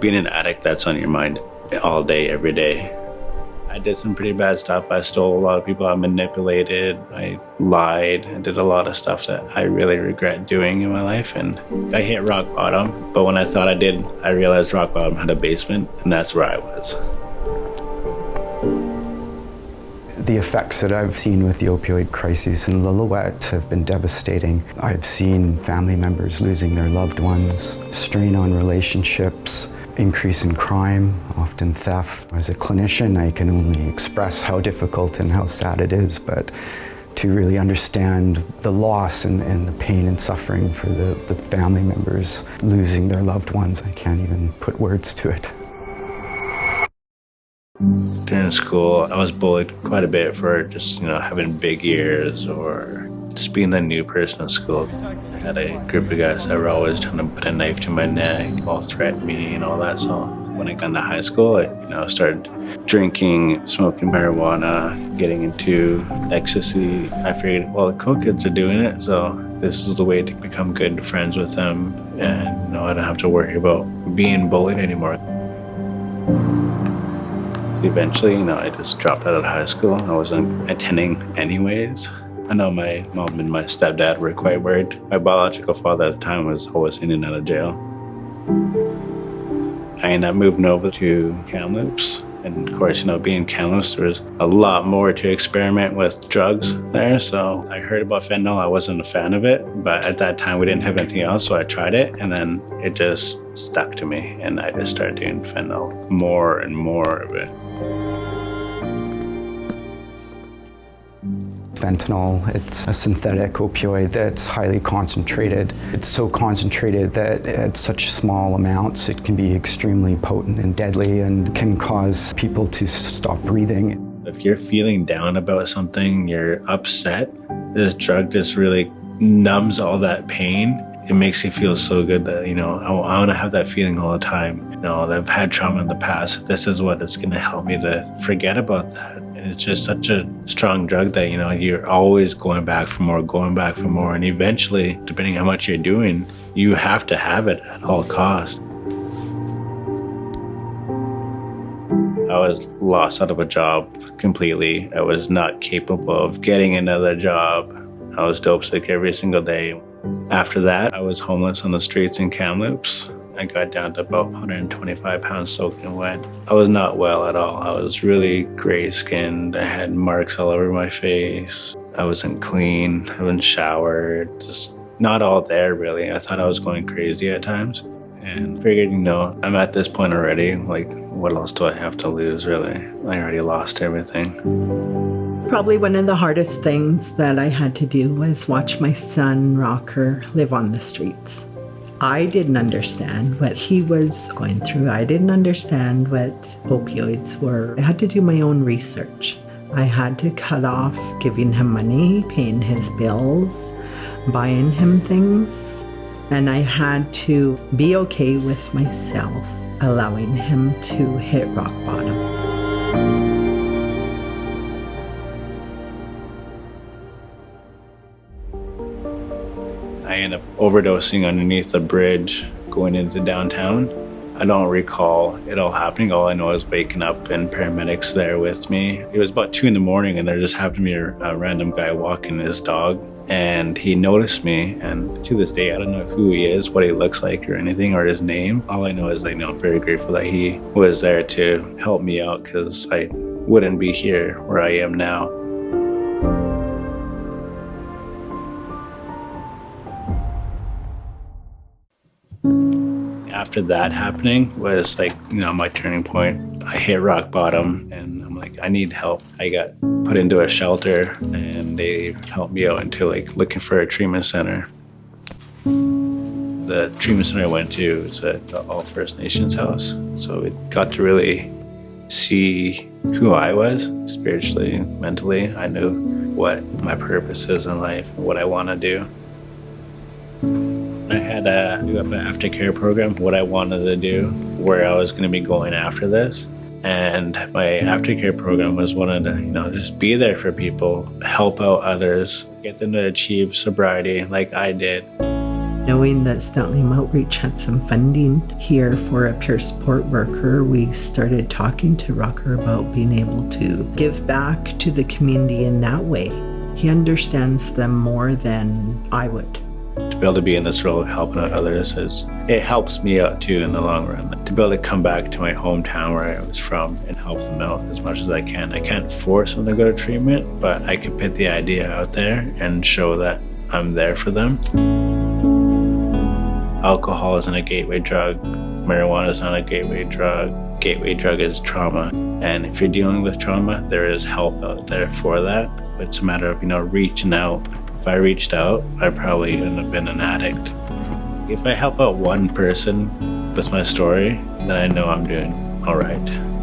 being an addict, that's on your mind all day, every day. I did some pretty bad stuff. I stole a lot of people. I manipulated. I lied. I did a lot of stuff that I really regret doing in my life. And I hit rock bottom. But when I thought I did, I realized rock bottom had a basement, and that's where I was. The effects that I've seen with the opioid crisis in Lillooet have been devastating. I've seen family members losing their loved ones, strain on relationships, increase in crime, often theft. As a clinician, I can only express how difficult and how sad it is, but to really understand the loss and the pain and suffering for the family members losing their loved ones, I can't even put words to it. During school, I was bullied quite a bit for just, having big ears or just being the new person in school. I had a group of guys that were always trying to put a knife to my neck, all threaten me and all that. So when I got into high school, I started drinking, smoking marijuana, getting into ecstasy. I figured, well, the cool kids are doing it, so this is the way to become good friends with them. And I don't have to worry about being bullied anymore. Eventually, I just dropped out of high school. I wasn't attending anyways. I know my mom and my stepdad were quite worried. My biological father at the time was always in and out of jail. I ended up moving over to Kamloops. And of course, being in Kamloops, there was a lot more to experiment with drugs there. So I heard about fentanyl. I wasn't a fan of it, but at that time we didn't have anything else. So I tried it, and then it just stuck to me. And I just started doing fentanyl, more and more of it. Fentanyl, it's a synthetic opioid that's highly concentrated. It's so concentrated that at such small amounts it can be extremely potent and deadly and can cause people to stop breathing. If you're feeling down about something, you're upset, this drug just really numbs all that pain. It makes you feel so good that, I want to have that feeling all the time. I've had trauma in the past. This is what is going to help me to forget about that. It's just such a strong drug that, you're always going back for more. And eventually, depending how much you're doing, you have to have it at all costs. I was lost out of a job completely. I was not capable of getting another job. I was dope sick every single day. After that, I was homeless on the streets in Kamloops. I got down to about 125 pounds soaking wet. I was not well at all. I was really gray-skinned. I had marks all over my face. I wasn't clean. I wasn't showered. Just not all there, really. I thought I was going crazy at times. And figured, I'm at this point already. What else do I have to lose, really? I already lost everything. Probably one of the hardest things that I had to do was watch my son, Rocker, live on the streets. I didn't understand what he was going through. I didn't understand what opioids were. I had to do my own research. I had to cut off giving him money, paying his bills, buying him things. And I had to be okay with myself, allowing him to hit rock bottom. I ended up overdosing underneath a bridge going into downtown. I don't recall it all happening. All I know is waking up and paramedics there with me. It was about 2 a.m. and there just happened to be a random guy walking his dog, and he noticed me. And to this day, I don't know who he is, what he looks like or anything, or his name. All I know is I'm very grateful that he was there to help me out, because I wouldn't be here where I am now. After that happening was my turning point. I hit rock bottom and I'm like, I need help. I got put into a shelter and they helped me out into looking for a treatment center. The treatment center I went to was at the All First Nations house. So it got to really see who I was spiritually, mentally. I knew what my purpose is in life, what I want to do. I had to do an aftercare program, what I wanted to do, where I was going to be going after this. And my aftercare program was wanted to, just be there for people, help out others, get them to achieve sobriety like I did. Knowing that Stantleym Outreach had some funding here for a peer support worker, we started talking to Rocker about being able to give back to the community in that way. He understands them more than I would. To be able to be in this role of helping out others, it helps me out too in the long run. To be able to come back to my hometown where I was from and help them out as much as I can. I can't force them to go to treatment, but I can put the idea out there and show that I'm there for them. Alcohol isn't a gateway drug. Marijuana is not a gateway drug. Gateway drug is trauma. And if you're dealing with trauma, there is help out there for that. But it's a matter of, reaching out. If I reached out, I probably wouldn't have been an addict. If I help out one person with my story, then I know I'm doing all right.